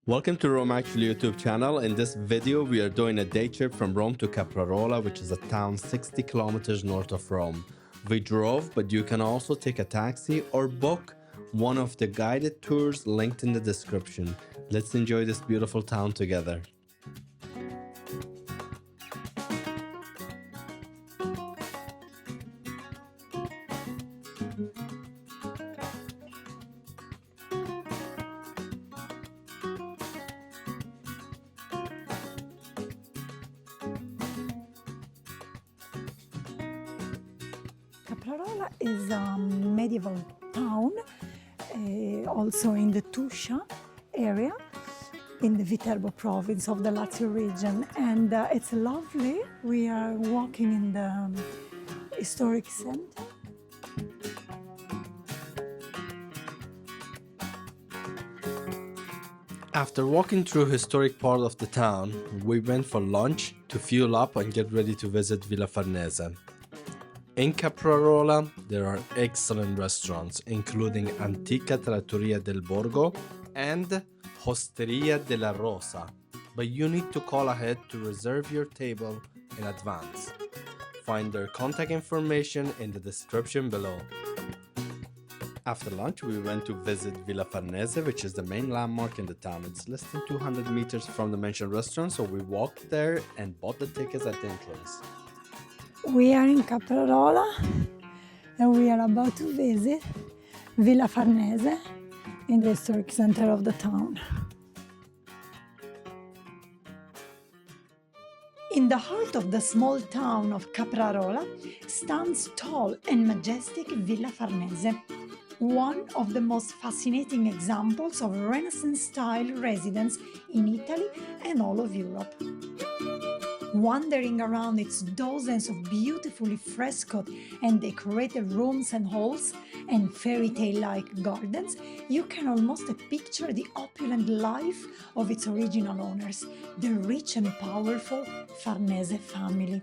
Welcome to Rome Actually YouTube channel. In this video, we are doing a day trip from Rome to Caprarola, which is a town 60 kilometers north of Rome. We drove, but you can also take a taxi or book one of the guided tours linked in the description. Let's enjoy this beautiful town together. Caprarola is a medieval town, also in the Tuscia area, in the Viterbo province of the Lazio region, and it's lovely. We are walking in the historic center. After walking through historic part of the town, we went for lunch to fuel up and get ready to visit Villa Farnese. In Caprarola, there are excellent restaurants, including Antica Trattoria del Borgo and Osteria della Rosa, but you need to call ahead to reserve your table in advance. Find their contact information in the description below. After lunch, we went to visit Villa Farnese, which is the main landmark in the town. It's less than 200 meters from the mentioned restaurant, so we walked there and bought the tickets at the entrance. We are in Caprarola and we are about to visit Villa Farnese in the historic center of the town. In the heart of the small town of Caprarola stands tall and majestic Villa Farnese, one of the most fascinating examples of Renaissance-style residence in Italy and all of Europe. Wandering around its dozens of beautifully frescoed and decorated rooms and halls and fairy tale-like gardens, you can almost picture the opulent life of its original owners, the rich and powerful Farnese family.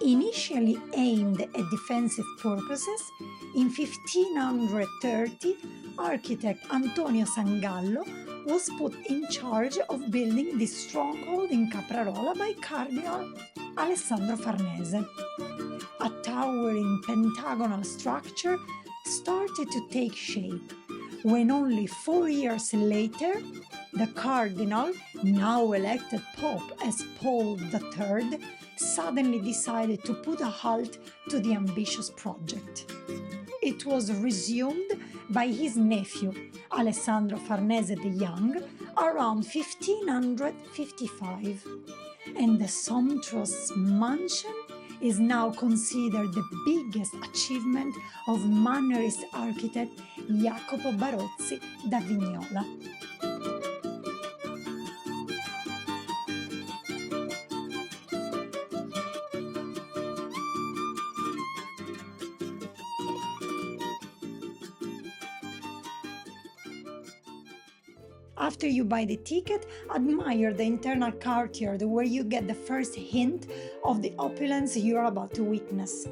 Initially aimed at defensive purposes, in 1530, architect Antonio Sangallo was put in charge of building this stronghold in Caprarola by Cardinal Alessandro Farnese. A towering pentagonal structure started to take shape when only 4 years later, the Cardinal, now elected Pope as Paul III, suddenly decided to put a halt to the ambitious project. It was resumed by his nephew, Alessandro Farnese the Young, around 1555, and the sumptuous mansion is now considered the biggest achievement of Mannerist architect Jacopo Barozzi da Vignola. After you buy the ticket, admire the internal courtyard where you get the first hint of the opulence you are about to witness.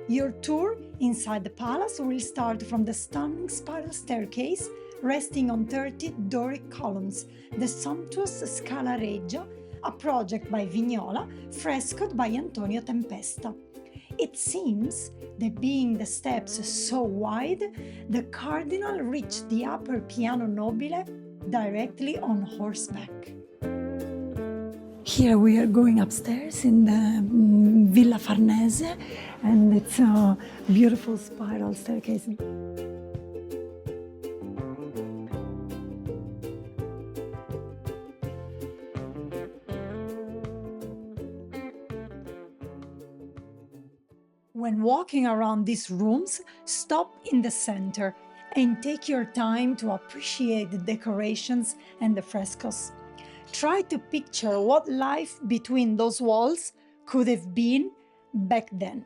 Your tour inside the palace will start from the stunning spiral staircase resting on 30 Doric columns, the sumptuous Scala Reggia, a project by Vignola, frescoed by Antonio Tempesta. It seems that being the steps so wide, the Cardinal reached the upper piano nobile directly on horseback. Here we are going upstairs in the Villa Farnese, and it's a beautiful spiral staircase. When walking around these rooms, stop in the center and take your time to appreciate the decorations and the frescoes. Try to picture what life between those walls could have been back then.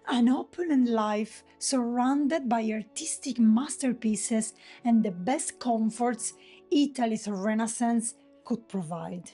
An opulent life surrounded by artistic masterpieces and the best comforts Italy's Renaissance could provide.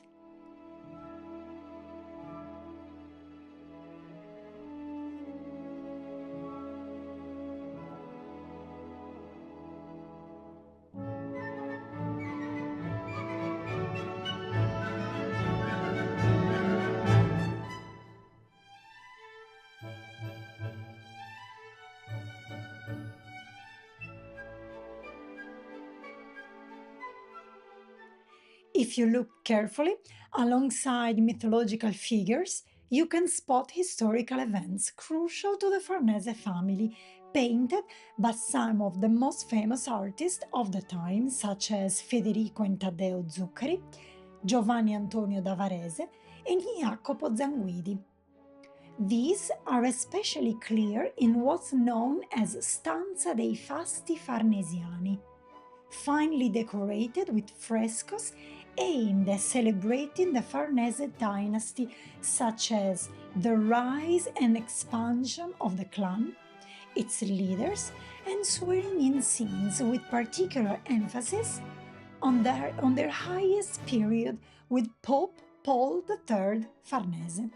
If you look carefully, alongside mythological figures, you can spot historical events crucial to the Farnese family, painted by some of the most famous artists of the time, such as Federico and Taddeo Zuccari, Giovanni Antonio da Varese, and Jacopo Zanguidi. These are especially clear in what's known as Stanza dei Fasti Farnesiani, finely decorated with frescoes aimed at celebrating the Farnese dynasty, such as the rise and expansion of the clan, its leaders, and swearing-in scenes with particular emphasis on their highest period with Pope Paul III Farnese.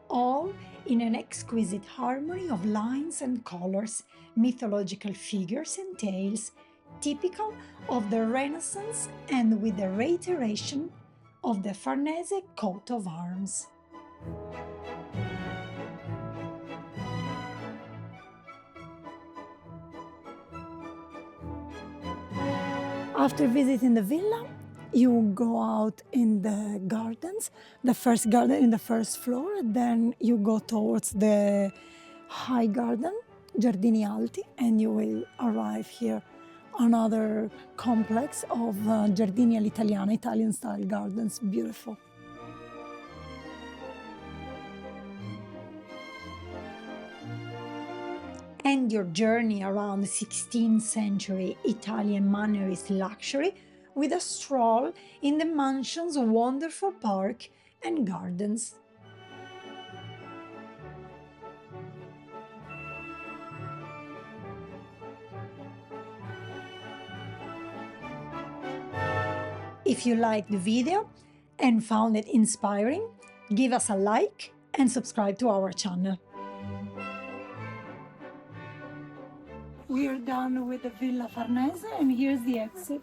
All in an exquisite harmony of lines and colors, mythological figures and tales, typical of the Renaissance and with the reiteration of the Farnese coat of arms. After visiting the villa, you go out in the gardens, the first garden in the first floor, then you go towards the high garden, Giardini Alti, and you will arrive here, another complex of Giardini all'Italiana, Italian-style gardens, beautiful. End your journey around 16th century Italian mannerist luxury with a stroll in the mansion's wonderful park and gardens. If you liked the video and found it inspiring, give us a like and subscribe to our channel. We're done with the Villa Farnese and here's the exit.